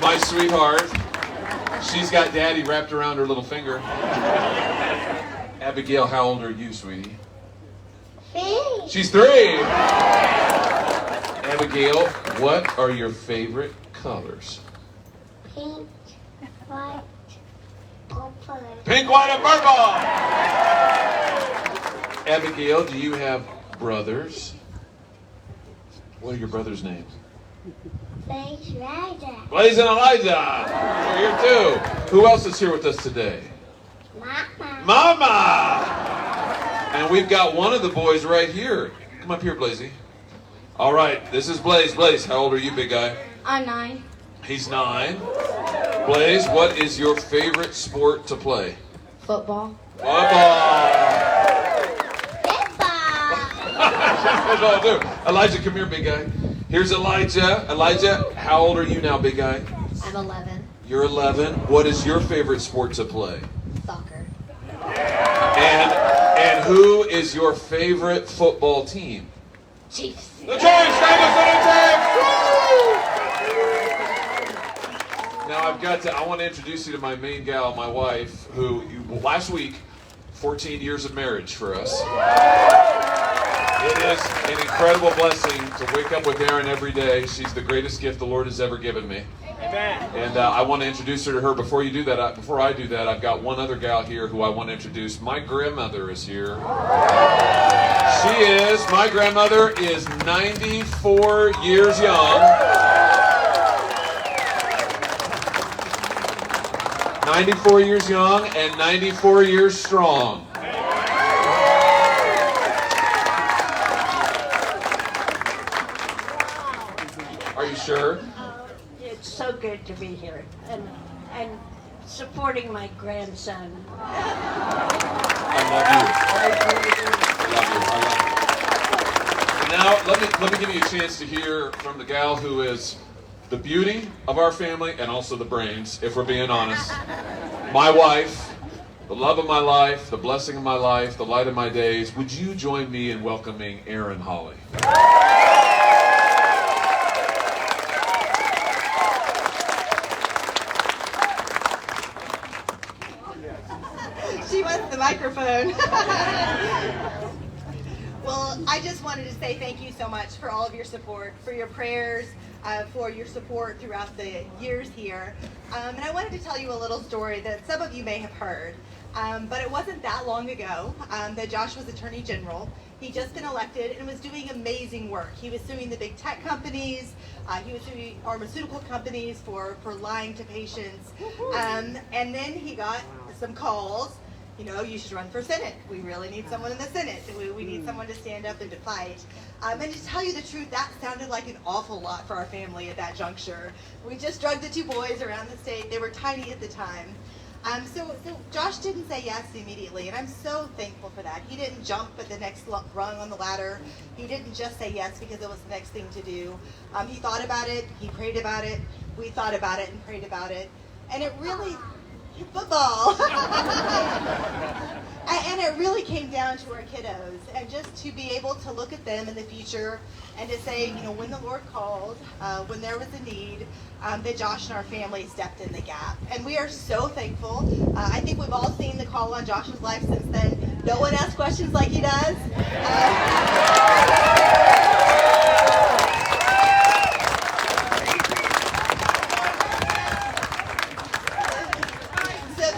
My sweetheart. She's got daddy wrapped around her little finger. Abigail, how old are you, sweetie? 3. She's 3. Abigail, what are your favorite colors? Pink, white, purple. Pink, white, and purple! Abigail, do you have brothers? What are your brothers' names? Blaze Rider. Blaze and Elijah. We're here too. Who else is here with us today? Mama. Mama! And we've got one of the boys right here. Come up here, Blazy. All right, this is Blaze. Blaze, how old are you, big guy? I'm 9. He's 9. Blaze, what is your favorite sport to play? Football. Football! Football. Elijah, come here, big guy. Here's Elijah. Elijah, how old are you now, big guy? I'm 11. You're 11. What is your favorite sport to play? Soccer. And who is your favorite football team? Chiefs. The Chiefs! Stand up for the Chiefs! Now I want to introduce you to my main gal, my wife, who last week, 14 years of marriage for us. It is an incredible blessing to wake up with Erin every day. She's the greatest gift the Lord has ever given me. Amen. And I want to introduce her to her. Before I do that, I've got one other gal here who I want to introduce. My grandmother is here. My grandmother is 94 years young. 94 years young and 94 years strong. Are you sure? It's so good to be here and supporting my grandson. I love you. Now, let me give you a chance to hear from the gal who is the beauty of our family and also the brains, if we're being honest. My wife, the love of my life, the blessing of my life, the light of my days. Would you join me in welcoming Erin Hawley? She wants the microphone. Well, I just wanted to say thank you so much for all of your support, for your prayers, for your support throughout the years here. And I wanted to tell you a little story that some of you may have heard. But it wasn't that long ago that Josh was Attorney General. He'd just been elected and was doing amazing work. He was suing the big tech companies. He was suing pharmaceutical companies for lying to patients. And then he got some calls. You know, you should run for Senate. We really need someone in the Senate. We need someone to stand up and to fight. And to tell you the truth, that sounded like an awful lot for our family at that juncture. We just drugged the 2 boys around the state. They were tiny at the time. So Josh didn't say yes immediately, and I'm so thankful for that. He didn't jump at the next rung on the ladder. He didn't just say yes because it was the next thing to do. He thought about it. He prayed about it. We thought about it and prayed about it. And it really... football. And it really came down to our kiddos, and just to be able to look at them in the future and to say, you know, when the Lord called, when there was a need, that Josh and our family stepped in the gap. And we are so thankful. I think we've all seen the call on Josh's life since then. No one asks questions like he does.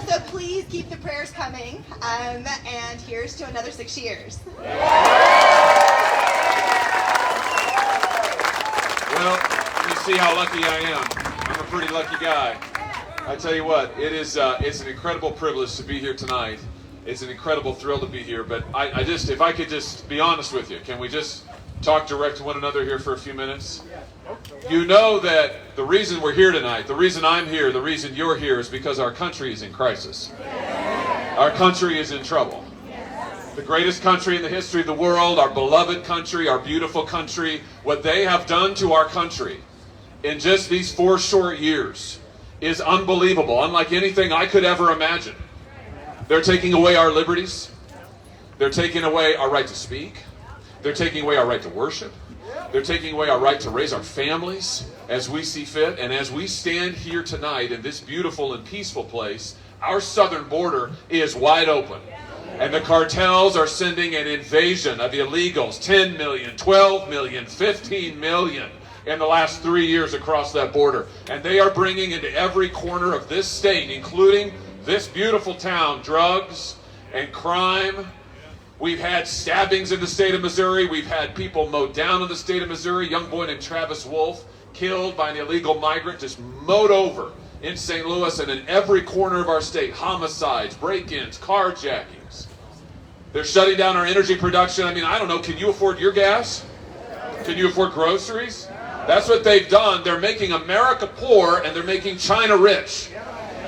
So please keep the prayers coming, and here's to another 6 years. Well, you see how lucky I am. I'm a pretty lucky guy. I tell you what, it's an incredible privilege to be here tonight. It's an incredible thrill to be here. But if I could just be honest with you, can we just talk direct to one another here for a few minutes? You know that the reason we're here tonight, the reason I'm here, the reason you're here is because our country is in crisis. Our country is in trouble. The greatest country in the history of the world, our beloved country, our beautiful country, what they have done to our country in just these 4 short years is unbelievable, unlike anything I could ever imagine. They're taking away our liberties. They're taking away our right to speak. They're taking away our right to worship. They're taking away our right to raise our families as we see fit. And as we stand here tonight in this beautiful and peaceful place, our southern border is wide open. And the cartels are sending an invasion of illegals, 10 million, 12 million, 15 million in the last 3 years across that border. And they are bringing into every corner of this state, including this beautiful town, drugs and crime. We've had stabbings in the state of Missouri. We've had people mowed down in the state of Missouri. Young boy named Travis Wolf killed by an illegal migrant, just mowed over in St. Louis and in every corner of our state. Homicides, break-ins, carjackings. They're shutting down our energy production. I mean, I don't know, can you afford your gas? Can you afford groceries? That's what they've done. They're making America poor and they're making China rich.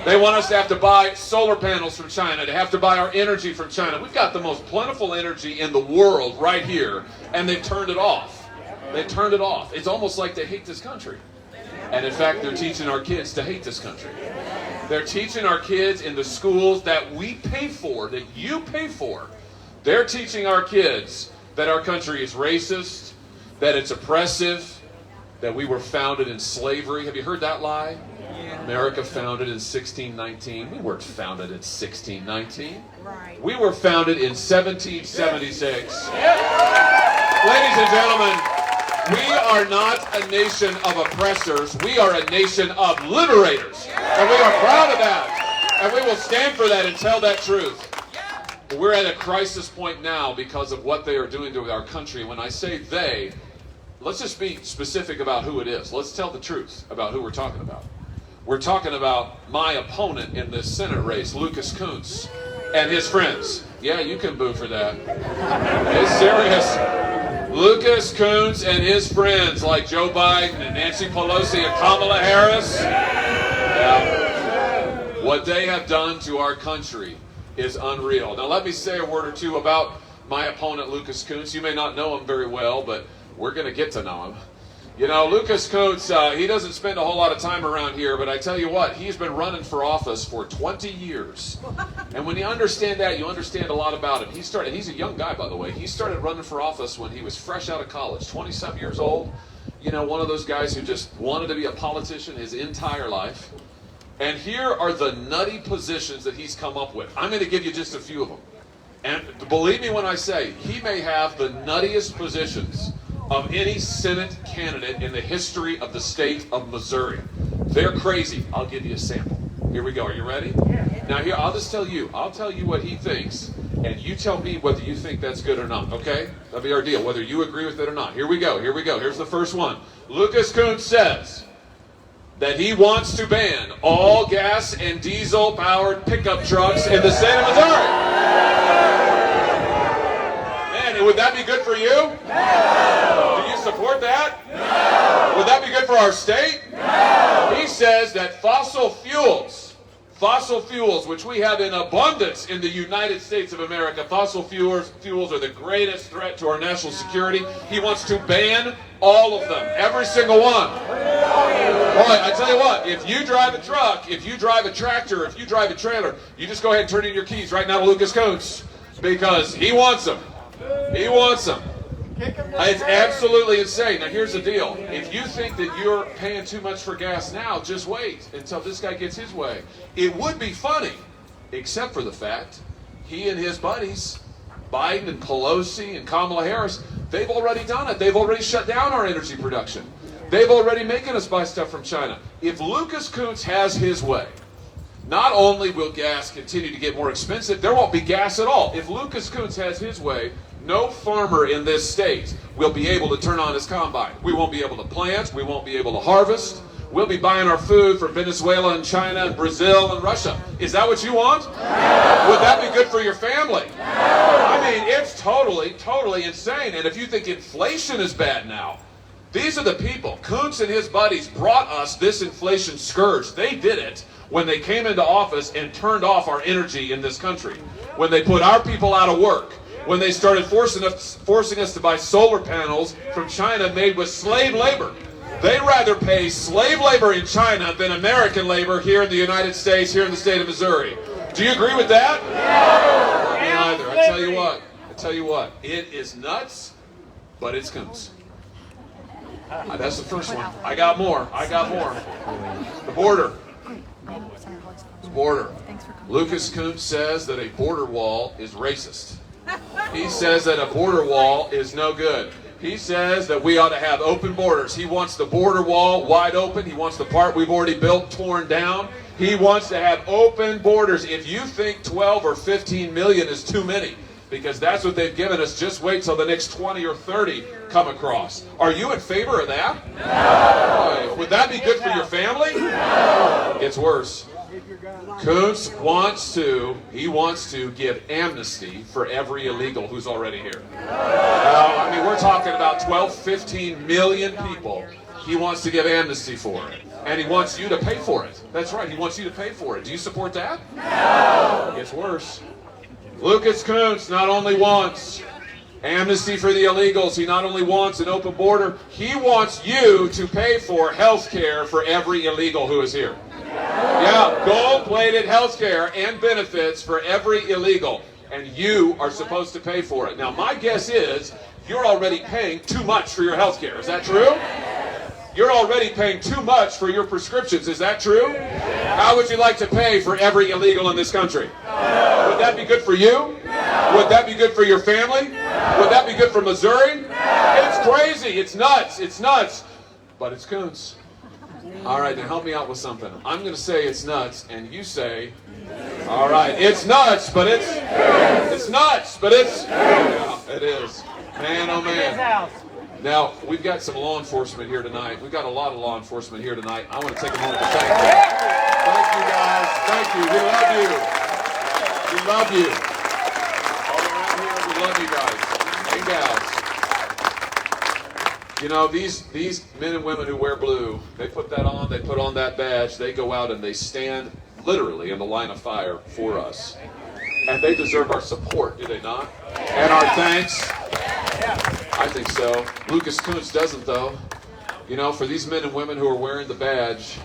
They want us to have to buy solar panels from China, to have to buy our energy from China. We've got the most plentiful energy in the world right here, and they've turned it off. They've turned it off. It's almost like they hate this country. And in fact, they're teaching our kids to hate this country. They're teaching our kids in the schools that we pay for, that you pay for. They're teaching our kids that our country is racist, that it's oppressive, that we were founded in slavery. Have you heard that lie? America founded in 1619. We weren't founded in 1619. Right. We were founded in 1776. Ladies and gentlemen, we are not a nation of oppressors. We are a nation of liberators. And we are proud of that. And we will stand for that and tell that truth. But we're at a crisis point now because of what they are doing to our country. When I say they, let's just be specific about who it is. Let's tell the truth about who we're talking about. We're talking about my opponent in this Senate race, Lucas Kunce, and his friends. Yeah, you can boo for that. It's serious. Lucas Kunce and his friends, like Joe Biden and Nancy Pelosi and Kamala Harris. Yeah. What they have done to our country is unreal. Now, let me say a word or two about my opponent, Lucas Kunce. You may not know him very well, but we're going to get to know him. You know, Lucas Kunce, he doesn't spend a whole lot of time around here, but I tell you what, he's been running for office for 20 years. And when you understand that, you understand a lot about him. He's a young guy, by the way. He started running for office when he was fresh out of college, 20-something years old. You know, one of those guys who just wanted to be a politician his entire life. And here are the nutty positions that he's come up with. I'm going to give you just a few of them. And believe me when I say, he may have the nuttiest positions of any Senate candidate in the history of the state of Missouri. They're crazy. I'll give you a sample. Here we go. Are you ready? Now here, I'll tell you what he thinks, and you tell me whether you think that's good or not, okay? That'll be our deal, whether you agree with it or not. Here we go. Here's the first one. Lucas Kunce says that he wants to ban all gas and diesel-powered pickup trucks in the state of Missouri. Man, would that be good for you? No. Do you support that? No. Would that be good for our state? No. He says that fossil fuels, which we have in abundance in the United States of America, fossil fuels are the greatest threat to our national security. He wants to ban all of them, every single one. Boy, I tell you what, if you drive a truck, if you drive a tractor, if you drive a trailer, you just go ahead and turn in your keys right now to Lucas Kunce, because he wants them. He wants them. It's absolutely insane. Now here's the deal. If you think that you're paying too much for gas now, just wait until this guy gets his way. It would be funny, except for the fact he and his buddies, Biden and Pelosi and Kamala Harris, they've already done it. They've already shut down our energy production. They've already making us buy stuff from China. If Lucas Kunce has his way, not only will gas continue to get more expensive, there won't be gas at all. If Lucas Kunce has his way, no farmer in this state will be able to turn on his combine. We won't be able to plant. We won't be able to harvest. We'll be buying our food from Venezuela and China and Brazil and Russia. Is that what you want? No. Would that be good for your family? No. I mean, it's totally insane. And if you think inflation is bad now, these are the people. Kunce and his buddies brought us this inflation scourge. They did it when they came into office and turned off our energy in this country. When they put our people out of work. When they started forcing us to buy solar panels from China made with slave labor. They'd rather pay slave labor in China than American labor here in the United States, here in the state of Missouri. Do you agree with that? No. Me either. I tell you what, it is nuts, but it's Kunce. That's the first one. I got more. The border. The border. Lucas Kuntz says that a border wall is racist. He says that a border wall is no good. He says that we ought to have open borders. He wants the border wall wide open. He wants the part we've already built torn down. He wants to have open borders. If you think 12 or 15 million is too many, because that's what they've given us, just wait till the next 20 or 30 come across. Are you in favor of that? No. Would that be good for your family? No. It's worse. Kuntz wants to give amnesty for every illegal who's already here. I mean, we're talking about 12, 15 million people he wants to give amnesty for. And he wants you to pay for it. That's right, he wants you to pay for it. Do you support that? No. It gets worse. Lucas Kuntz not only wants amnesty for the illegals, he not only wants an open border, he wants you to pay for health care for every illegal who is here. Yeah, gold-plated health care and benefits for every illegal. And you are supposed to pay for it. Now, my guess is you're already paying too much for your health care. Is that true? You're already paying too much for your prescriptions. Is that true? How would you like to pay for every illegal in this country? Would that be good for you? Would that be good for your family? Would that be good for Missouri? It's crazy. It's nuts. It's nuts. But it's Kuntz. All right, now help me out with something. I'm going to say it's nuts, and you say, all right, it's nuts, but it's nuts, but yeah, it is. Man, oh man. Now, we've got some law enforcement here tonight. We've got a lot of law enforcement here tonight. I want to take a moment to thank them. Thank you, guys. Thank you. We love you. We love you. All around here, we love you guys and gals. You know, these men and women who wear blue, they put that on, they put on that badge, they go out and they stand literally in the line of fire for us. And they deserve our support, do they not? And our thanks. I think so. Lucas Kuntz doesn't, though. You know, for these men and women who are wearing the badge,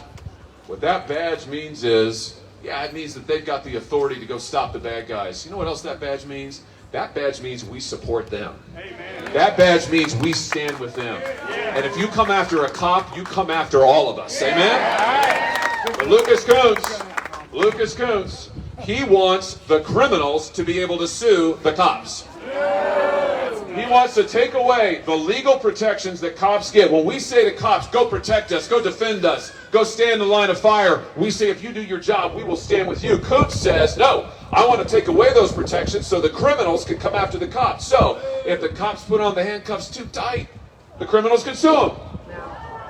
what that badge means is, yeah, it means that they've got the authority to go stop the bad guys. You know what else that badge means? That badge means we support them. Amen. That badge means we stand with them. And if you come after a cop, you come after all of us. Amen? But Lucas Kuntz, he wants the criminals to be able to sue the cops. He wants to take away the legal protections that cops get. When we say to cops, go protect us, go defend us, go stand in the line of fire, we say, if you do your job, we will stand with you. Kuntz says, no, I want to take away those protections so the criminals can come after the cops. So, if the cops put on the handcuffs too tight, the criminals can sue them.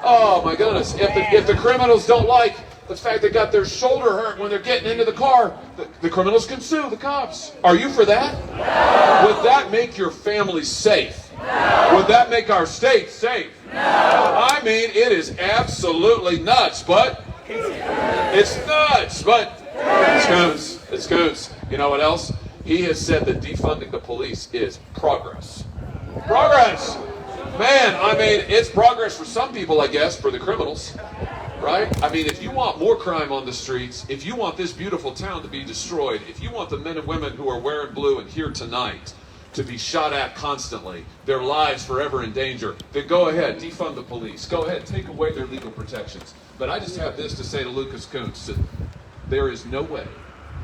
Oh, my goodness. If the criminals don't like the fact they got their shoulder hurt when they're getting into the car, the criminals can sue the cops. Are you for that? No. Would that make your family safe? No. Would that make our state safe? No. I mean, it is absolutely nuts, but it's nuts, but it's Kuntz. You know what else? He has said that defunding the police is progress. Progress! Man, I mean, it's progress for some people, I guess, for the criminals. Right? I mean, if you want more crime on the streets, if you want this beautiful town to be destroyed, if you want the men and women who are wearing blue and here tonight to be shot at constantly, their lives forever in danger, then go ahead, defund the police. Go ahead, take away their legal protections. But I just have this to say to Lucas Kuntz. There is no way,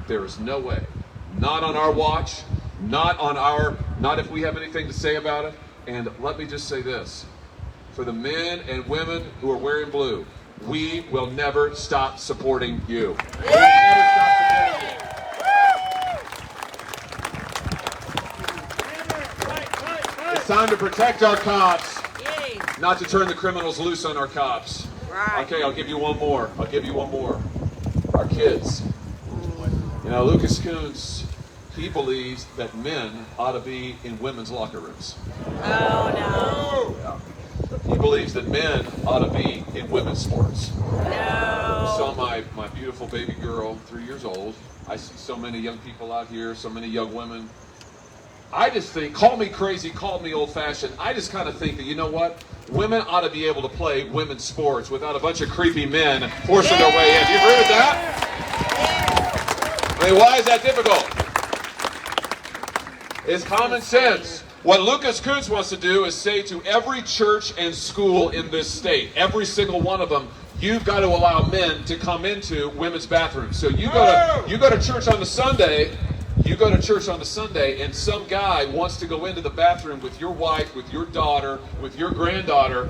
not on our watch, not if we have anything to say about it. And let me just say this. For the men and women who are wearing blue, we will never stop supporting you. We will never stop supporting you. It's time to protect our cops, not to turn the criminals loose on our cops. Okay, I'll give you one more. Our kids. You know, Lucas Kuntz, he believes that men ought to be in women's locker rooms. Oh, no. Yeah. He believes that men ought to be in women's sports. No. I saw my beautiful baby girl, 3 years old. I see so many young people out here, so many young women. I just think, call me crazy, call me old-fashioned, I just kind of think that, you know what? Women ought to be able to play women's sports without a bunch of creepy men forcing their way in. Do you agree with that? I mean, why is that difficult? It's common sense. What Lucas Kuntz wants to do is say to every church and school in this state, every single one of them, you've got to allow men to come into women's bathrooms. So you go to church on the Sunday. You go to church on the Sunday, and some guy wants to go into the bathroom with your wife, with your daughter, with your granddaughter.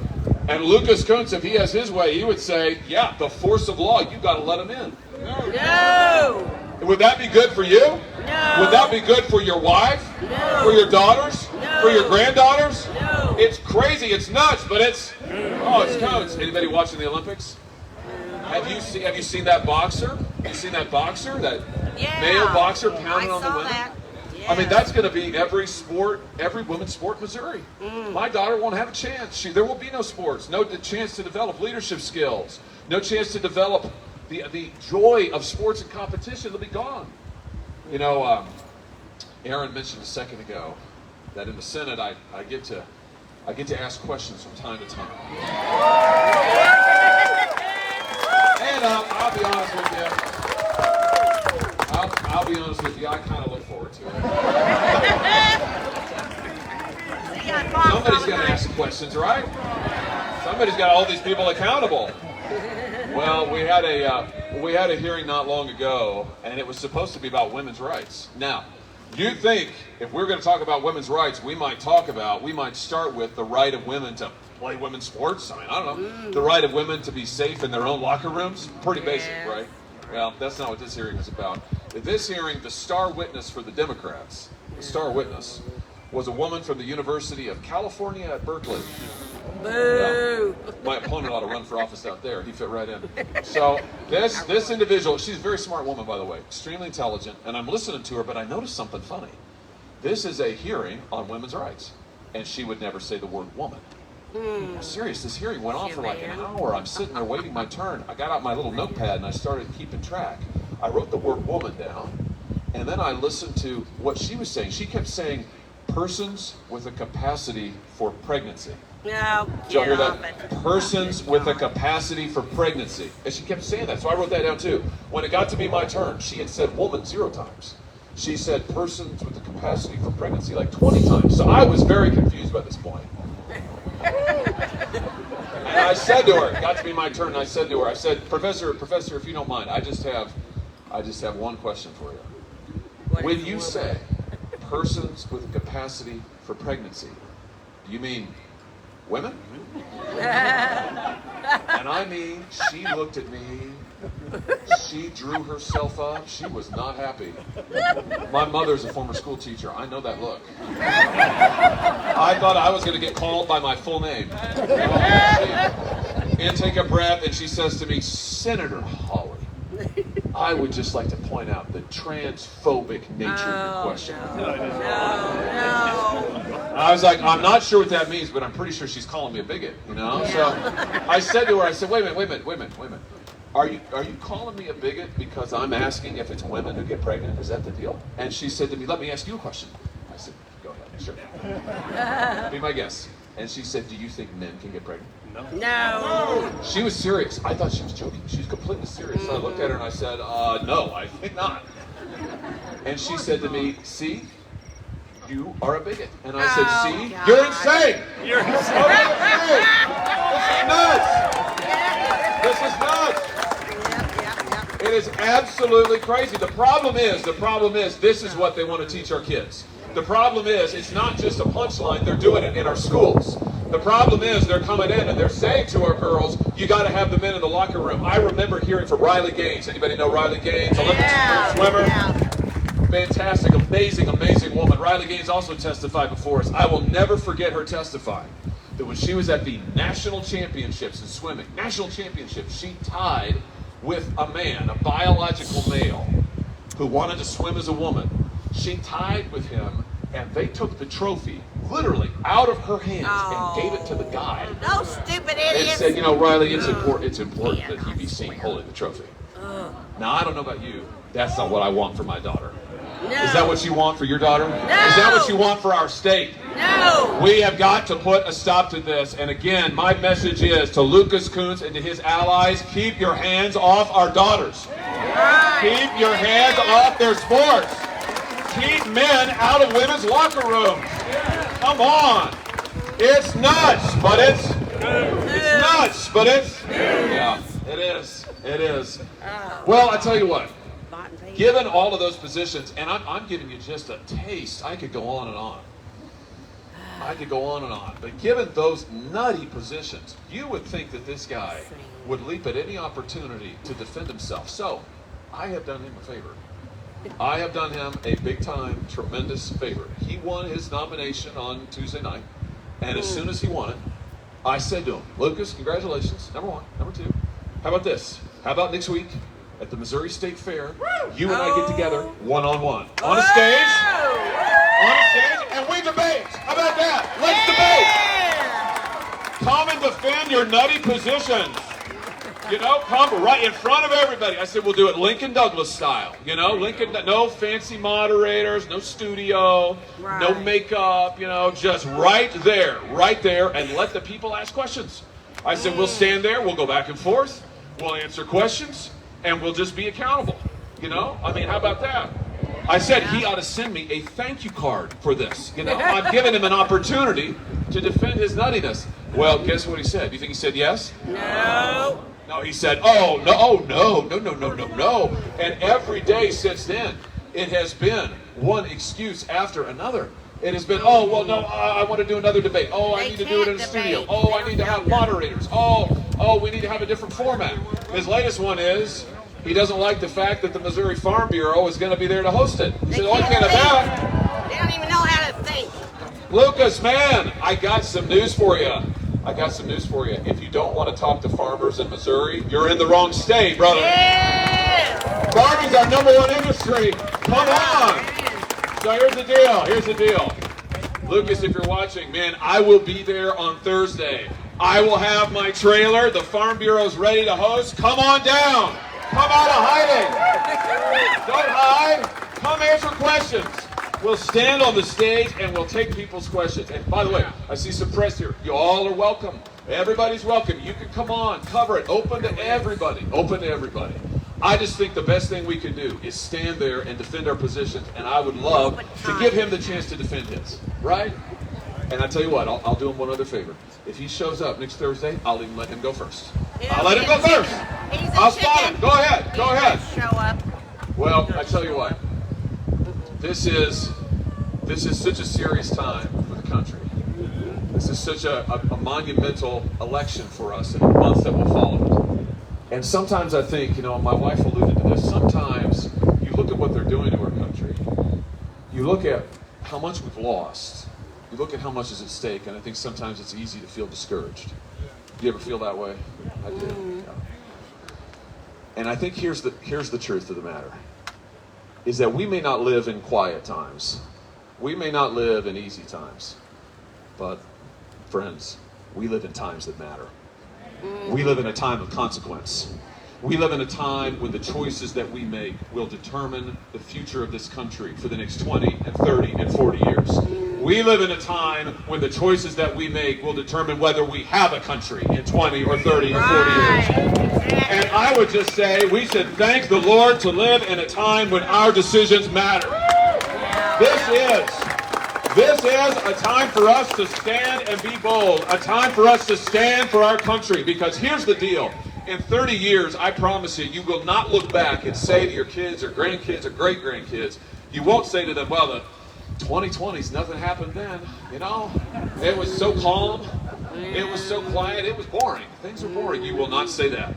And Lucas Kuntz, if he has his way, he would say, yeah, the force of law, you've got to let him in. No. Would that be good for you? No. Would that be good for your wife? No. For your daughters? No. For your granddaughters? No. It's crazy, it's nuts, but it's Kuntz. Anybody watching the Olympics? Have you seen that boxer? Have you seen that boxer? That male boxer pounding on the women? That. I mean, that's going to be every sport, every women's sport in Missouri. My daughter won't have a chance. There will be no sports, no chance to develop leadership skills, no chance to develop the joy of sports and competition. It'll be gone. You know, Aaron mentioned a second ago that in the Senate I get to ask questions from time to time. And I'll be honest with you. I'll be honest with you. I kind of look forward to it. Somebody's got to ask questions, right? Somebody's got to hold these people accountable. Well, we had a hearing not long ago, and it was supposed to be about women's rights. Now, you'd think if we're going to talk about women's rights, we might start with the right of women to play women's sports. I mean, I don't know. The right of women to be safe in their own locker rooms. Pretty basic, right? Well, that's not what this hearing is about. This hearing, the star witness for the Democrats, the star witness, was a woman from the University of California at Berkeley. Boo! My opponent ought to run for office out there. He fit right in. So this individual, she's a very smart woman, by the way, extremely intelligent, and I'm listening to her, but I noticed something funny. This is a hearing on women's rights, and she would never say the word woman. I'm serious, this hearing went on for like an hour. I'm sitting there waiting my turn. I got out my little notepad and I started keeping track. I wrote the word woman down, and then I listened to what she was saying. She kept saying, persons with a capacity for pregnancy. No, Did y'all hear that? Persons with a capacity for pregnancy. And she kept saying that, so I wrote that down too. When it got to be my turn, she had said woman 0 times. She said persons with a capacity for pregnancy like 20 times. So I was very confused by this point. And I said to her, it got to be my turn, and I said to her, Professor, if you don't mind, I just have one question for you. When you say persons with a capacity for pregnancy, do you mean women? And I mean, she looked at me, she drew herself up, she was not happy. My mother's a former school teacher, I know that look. I thought I was going to get called by my full name. And take a breath, and she says to me, Senator Hawley, I would just like to point out the transphobic nature of your question. No. I was like, I'm not sure what that means, but I'm pretty sure she's calling me a bigot, you know? Yeah. So I said to her, wait a minute. Are you calling me a bigot because I'm asking if it's women who get pregnant? Is that the deal? And she said to me, let me ask you a question. I said, go ahead, sure. Be my guest. And she said, do you think men can get pregnant? No. She was serious. I thought she was joking. She was completely serious. So I looked at her and I said, no, I think not. And she said to me, see, you are a bigot. And I said, see, God. you're insane. You're insane. This is nuts. It is absolutely crazy. The problem is, this is what they want to teach our kids. The problem is, it's not just a punchline, they're doing it in our schools. The problem is, they're coming in and they're saying to our girls, you got to have the men in the locker room. I remember hearing from Riley Gaines. Anybody know Riley Gaines? Olympic swimmer. Yeah. Fantastic, amazing woman. Riley Gaines also testified before us. I will never forget her testifying that when she was at the national championships in swimming, she tied with a man, a biological male, who wanted to swim as a woman. She tied with him, and they took the trophy literally out of her hands and gave it to the guy. Those stupid And idiots. said, Riley, it's important that he be seen holding the trophy. Now, I don't know about you. That's not what I want for my daughter. No. Is that what you want for your daughter? No. Is that what you want for our state? No. We have got to put a stop to this. And again, my message is to Lucas Kuntz and to his allies, keep your hands off our daughters. Right. Keep your hands off their sports. Keep men out of women's locker rooms. Come on. It's nuts, but it's nuts, but it's yeah, it is. It is. Well, I tell you what. Given all of those positions, and I'm giving you just a taste. I could go on and on. I could go on and on. But given those nutty positions, you would think that this guy would leap at any opportunity to defend himself. So, I have done him a favor. I have done him a big-time, tremendous favor. He won his nomination on Tuesday night, and as soon as he won it, I said to him, Lucas, congratulations, number one. Number two, how about this? How about next week at the Missouri State Fair, you and I get together one-on-one on a stage, and we debate. How about that? Let's debate. Come and defend your nutty positions. You know, come right in front of everybody. I said, we'll do it Lincoln Douglas style. You know, Lincoln, no fancy moderators, no studio, no makeup, you know, just right there, and let the people ask questions. I said, we'll stand there, we'll go back and forth, we'll answer questions, and we'll just be accountable. You know, I mean, how about that? I said he ought to send me a thank you card for this. You know, I'm giving him an opportunity to defend his nuttiness. Well, guess what he said? Do you think he said yes? No. No, he said, oh, no. And every day since then, it has been one excuse after another. It has been, oh, well, no, I want to do another debate. Oh, I need to do it in a studio. Oh, I need to have moderators. Oh, we need to have a different format. His latest one is, he doesn't like the fact that the Missouri Farm Bureau is going to be there to host it. He said, oh, I can't have that. They don't even know how to think. Lucas, man, I got some news for you. If you don't want to talk to farmers in Missouri, you're in the wrong state, brother. Yeah. Farming's our #1 industry. Come on. So here's the deal. Lucas, if you're watching, man, I will be there on Thursday. I will have my trailer. The Farm Bureau's ready to host. Come on down. Come out of hiding. Don't hide. Come answer questions. We'll stand on the stage and we'll take people's questions. And by the way, I see some press here. You all are welcome. Everybody's welcome. You can come on, cover it. Open to everybody. I just think the best thing we can do is stand there and defend our positions. And I would love to give him the chance to defend his. Right? And I tell you what, I'll do him one other favor. If he shows up next Thursday, I'll even let him go first. I'll let him go first. I'll spot him. Go ahead. Show up. Well, I tell you what. This is such a serious time for the country. This is such a monumental election for us in the months that will follow it. And sometimes I think, you know, my wife alluded to this, sometimes you look at what they're doing to our country. You look at how much we've lost. You look at how much is at stake, and I think sometimes it's easy to feel discouraged. Do you ever feel that way? I do. Yeah. And I think here's the truth of the matter. Is that we may not live in quiet times. We may not live in easy times. But, friends, we live in times that matter. We live in a time of consequence. We live in a time when the choices that we make will determine the future of this country for the next 20 and 30 and 40 years. We live in a time when the choices that we make will determine whether we have a country in 20 or 30 or 40 years. And I would just say we should thank the Lord to live in a time when our decisions matter. This is a time for us to stand and be bold, a time for us to stand for our country, because here's the deal. In 30 years, I promise you will not look back and say to your kids or grandkids or great-grandkids, you won't say to them, well, the 2020s, nothing happened then, you know? It was so calm, it was so quiet, it was boring. Things were boring. You will not say that.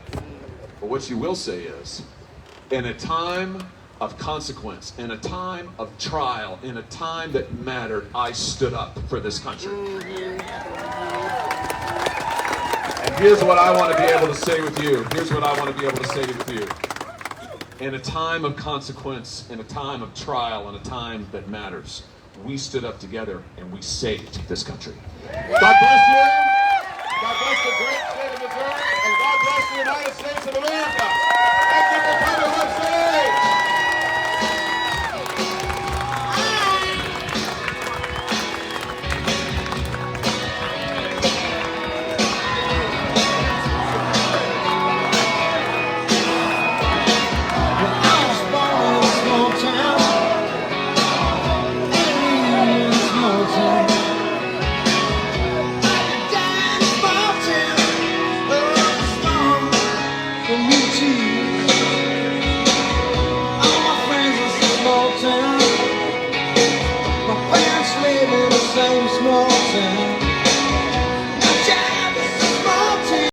But what you will say is, in a time of consequence, in a time of trial, in a time that mattered, I stood up for this country. And here's what I want to be able to say with you. In a time of consequence, in a time of trial, in a time that matters, we stood up together and we saved this country. God bless you. God bless the great state of Missouri, and God bless the United States of America.